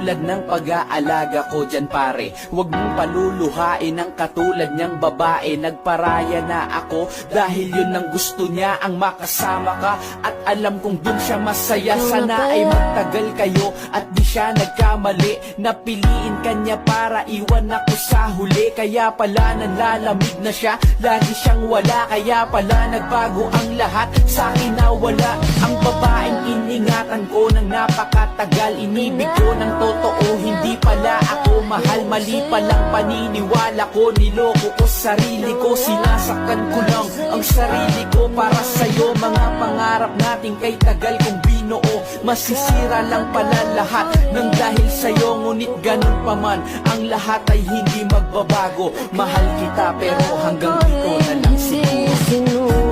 tulad ng pag-aalaga ko dyan pare. Huwag mong paluluhain ang katulad niyang babae. Nagparaya na ako dahil yun ang gusto niya, ang makasama ka. At alam kong dun siya masaya. Sana ay magtagal kayo at di siya nagkamali. Napiliin kanya para iwan ako sa huli. Kaya pala nanlalamig na siya, lagi siyang wala. Kaya pala nagbago ang lahat, sa akin nawala. Ang babaeng iningatan ko ng napakatagal. Inibig ko ng totoo, hindi pala ako mahal. Mali palang paniniwala ko, niloko ko sarili ko. Sinasaktan ko lang ang sarili ko para sa'yo. Mga pangarap natin kay tagal kong binuo, masisira lang pala lahat ng dahil sa'yo. Ngunit ganun pa man, ang lahat ay hindi magbabago. Mahal kita pero hanggang dito na lang siguro.